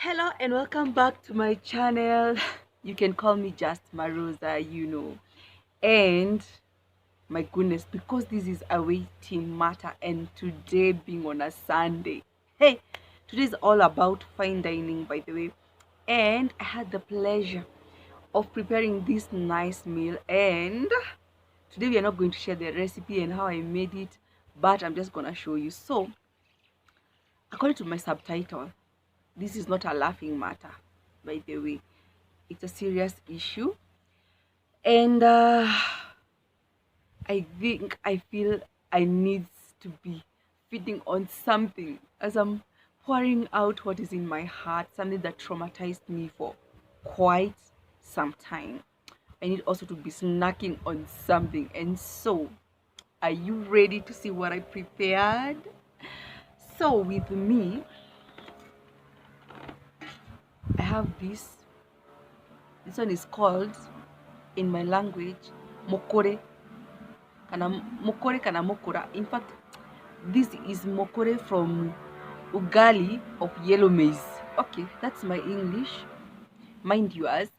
Hello and welcome back to my channel. You can call me just Marosa. And my goodness, because this is a waiting matter and today being on a Sunday. Hey, today is all about fine dining, by the way. And I had the pleasure of preparing this nice meal. And today we are not going to share the recipe and how I made it, but I'm just gonna show you. So, according to my subtitle, this is not a laughing matter, by the way. It's a serious issue. And I feel I need to be feeding on something as I'm pouring out what is in my heart, something that traumatized me for quite some time. I need also to be snacking on something. And so, are you ready to see what I prepared? So, with me, I have this. This one is called, in my language, mokore. Kana mokora. In fact, this is mokore from ugali of yellow maize. Okay, that's my English. Mind yours.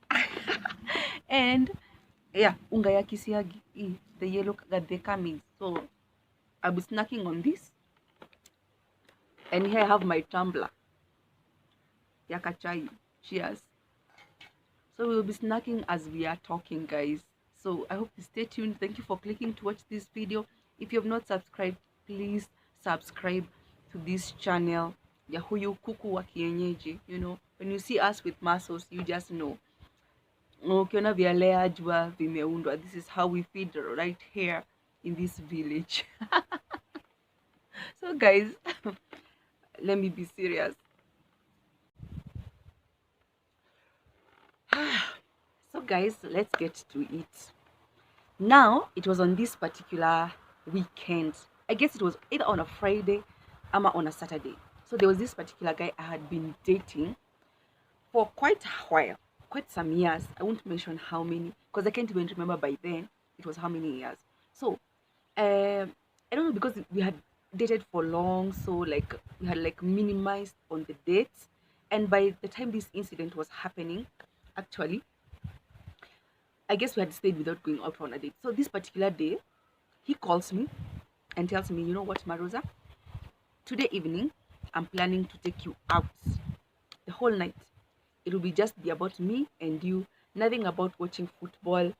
And yeah, unga ya kisiagi, the yellow gadeka maize. So I'll be snacking on this. And here I have my tumbler. Yakachai. Cheers. So we'll be snacking as we are talking, guys. So I hope you stay tuned. Thank you for clicking to watch this video. If you have not subscribed, please subscribe to this channel. Ya huyu kuku wa kienyeji. When you see us with muscles, you just know. Ukiona vyalea jua vimeundwa. This is how we feed right here in this village. So guys, let me be serious. So guys, let's get to it. Now, it was on this particular weekend. I guess it was either on a Friday or on a Saturday. So there was this particular guy I had been dating for quite a while, quite some years. I won't mention how many because I can't even remember by then it was how many years. So I don't know, because we had dated for long, so like we had like minimized on the dates. And by the time this incident was happening, actually, I guess we had stayed without going out on a date. So this particular day, he calls me and tells me, you know what, Marosa, today evening, I'm planning to take you out the whole night. It will be just be about me and you, nothing about watching football,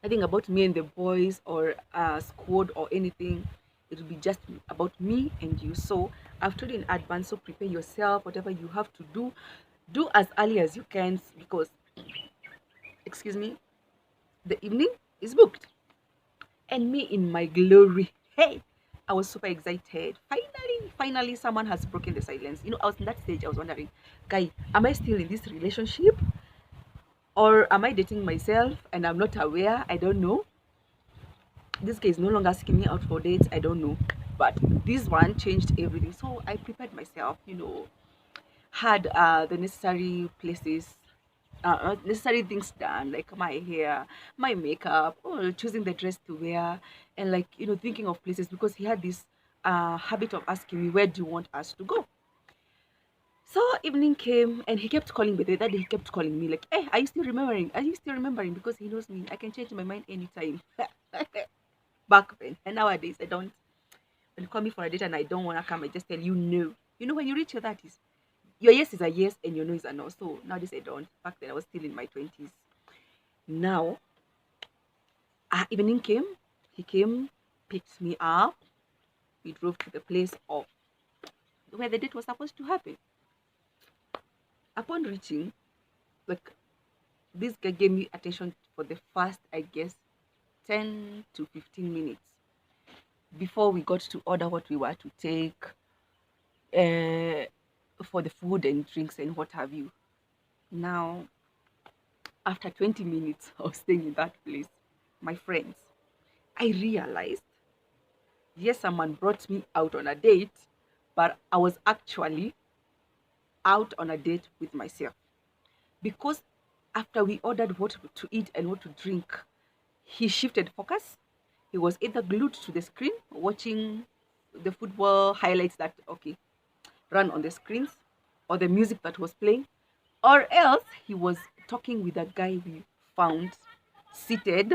nothing about me and the boys or squad or anything. It will be just about me and you. So I've told you in advance, so prepare yourself, whatever you have to do as early as you can, because, excuse me, the evening is booked. And me in my glory, hey, I was super excited. Finally someone has broken the silence. I was in that stage. I was wondering, guy, am I still in this relationship, or am I dating myself and I'm not aware? I don't know. This guy is no longer asking me out for dates. I don't know, but this one changed everything. So I prepared myself, had the necessary places, necessary things done, like my hair, my makeup, or choosing the dress to wear, and like thinking of places, because he had this habit of asking me, where do you want us to go? So evening came and he kept calling me. That day he kept calling me like, hey, are you still remembering? Are you still remembering? Because he knows me, I can change my mind anytime. Back then, and nowadays I don't. When you call me for a date and I don't want to come, I just tell you no. When you reach your 30s, your yes is a yes and your no is a no. So nowadays I don't. Back then I was still in my 20s. Now, evening came. He came, picked me up. We drove to the place of where the date was supposed to happen. Upon reaching, like, this guy gave me attention for the first, I guess, 10 to 15 minutes before we got to order what we were to take, uh, for the food and drinks and what have you. Now, after 20 minutes of staying in that place, my friends, I realized, yes, someone brought me out on a date, but I was actually out on a date with myself. Because after we ordered what to eat and what to drink, he shifted focus. He was either glued to the screen watching the football highlights that, okay, run on the screens, or the music that was playing, or else he was talking with a guy we found seated,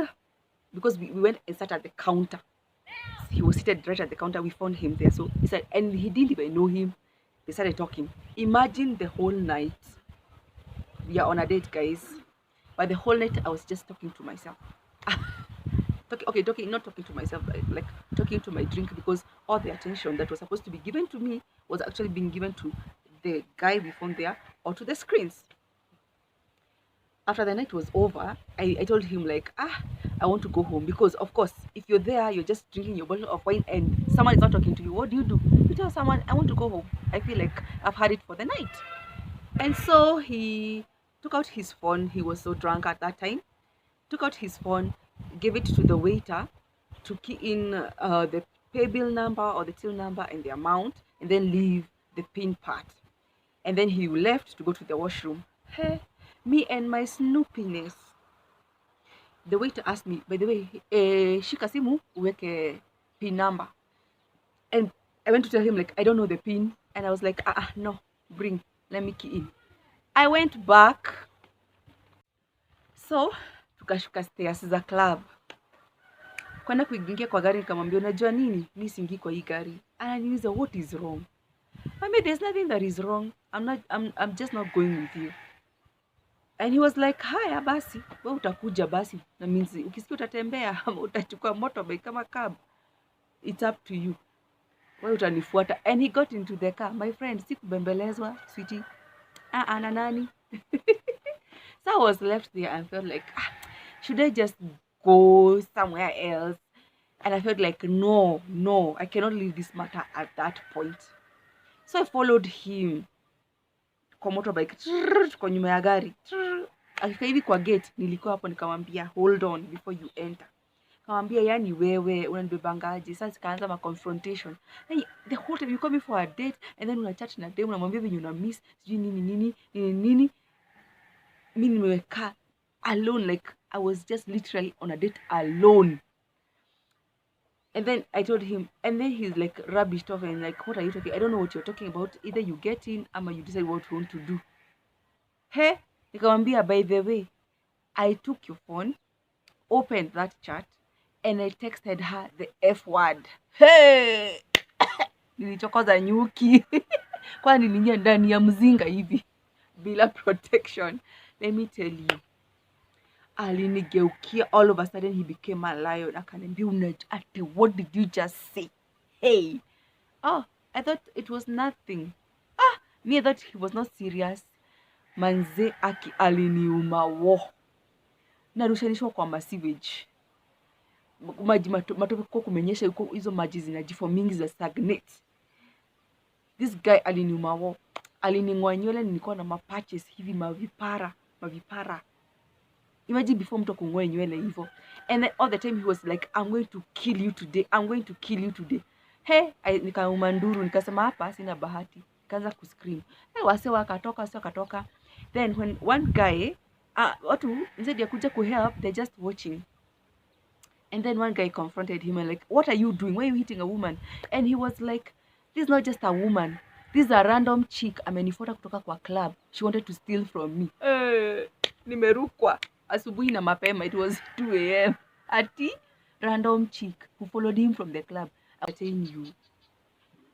because we went and sat at the counter. He was seated right at the counter. We found him there. So he said, and he didn't even know him. They started talking. Imagine the whole night. We are on a date, guys. But the whole night I was just talking to myself. Not talking to myself, like talking to my drink, because all the attention that was supposed to be given to me was actually being given to the guy we found there, or to the screens. After the night was over, I told him like, I want to go home, because of course if you're there, you're just drinking your bottle of wine and someone is not talking to you, what do? You tell someone, I want to go home, I feel like I've had it for the night. And so he took out his phone. He was so drunk at that time. Took out his phone, gave it to the waiter to key in the pay bill number or the till number and the amount, and then leave the pin part. And then he left to go to the washroom. Hey, me and my snoopiness. The waiter asked me, by the way, shika simu uweke pin number. And I went to tell him like, I don't know the pin. And I was like, no, bring, let me key in. I went back. So tukashuka stairs za club, kwenda kuingia kwa gari. Nikamwambia, unajua nini, mimi siingii kwa hii gari. Ananiuliza, what is wrong? I mean, there's nothing that is wrong. I'm just not going with you. And he was like, haya basi, wewe utakuja basi, na means ukisikia utatembea ama utachukua motorbike kama cab, it's up to you, wewe utanifuata. And he got into the car. My friend, sikubembelezwa sweetie, na nani. So I was left there and felt like, should I just go somewhere else? And I felt like, no, I cannot leave this matter at that point. So I followed him kwa motorbike, kwa nyuma ya gari. Akifika hivi kwa gate, nilikuwa hapo, nikamwambia, hold on before you enter. Nikamwambia, yani wewe unanibebangaje? Sasa kaanza ma confrontation. Hey, the whole time you come for a date and then una chat na dem, unamwambia venye una miss sijui nini. Mimi nimeweka alone, like I was just literally on a date alone. And then I told him, and then he's like rubbished off and like, what are you talking? I don't know what you're talking about. Either you get in or you decide what you want to do. Hey, nikamwambia, by the way, I took your phone, opened that chat, and I texted her the F word. Hey! Nilichokoza nyuki. Kwa niliingia ndani ya mzinga hivi bila protection. Let me tell you, alinigeukia. All of a sudden he became a lion. Akaniambia, what did you just say? Hey, I thought it was nothing. Me, I thought he was not serious. Manze aliniuma wo. Narushanishwa kwa masewage. Maji matope kwa kumenyesha, yuko hizo maji zinajifa mingi za stagnate. This guy aliniuma wo. Alining'oa nywele, nilikuwa na mapatches hivi, mavipara. Imagine before mtu kung'oa nywele hivyo. And then all the time he was like, I'm going to kill you today. Hey, nikauma nduru, nikasema hapa sina bahati. Kaanza kuscream. Hey, wase wakatoka. Then when one guy, watu instead ya kuja kuhelp, they're just watching. And then one guy confronted him and like, what are you doing? Why are you hitting a woman? And he was like, this is not just a woman. This is a random chick amenifuata kutoka kwa club. She wanted to steal from me. Nimerukwa. Asubuhi na mapema, it was 2 a.m. Ati random chick who followed him from the club. I'm telling you.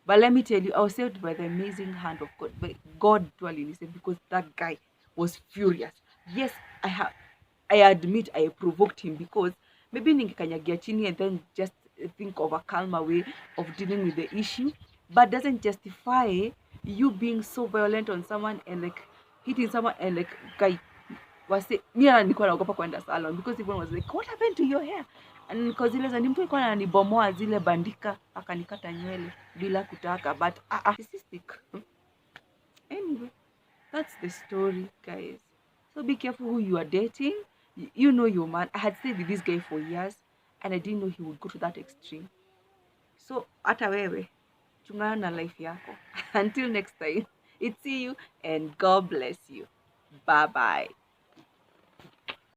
But let me tell you, I was saved by the amazing hand of God. But God dwelling in listen, because that guy was furious. Yes, I admit I provoked him, because maybe ningekanyagia chini and then just think of a calmer way of dealing with the issue. But doesn't justify you being so violent on someone and like hitting someone and like guy. Mimi nilikuwa naogopa kwenda salon, because everyone was like, what happened to your hair? And because zile za mtu alikuwa ananibomoa zile bandika, akanikata nywele bila kutaka, but narcissistic. Anyway, that's the story, guys. So be careful who you are dating. You know your man. I had stayed with this guy for years and I didn't know he would go to that extreme. So hata wewe chungana na life yako. Until next time, it's see you and God bless you. Bye bye.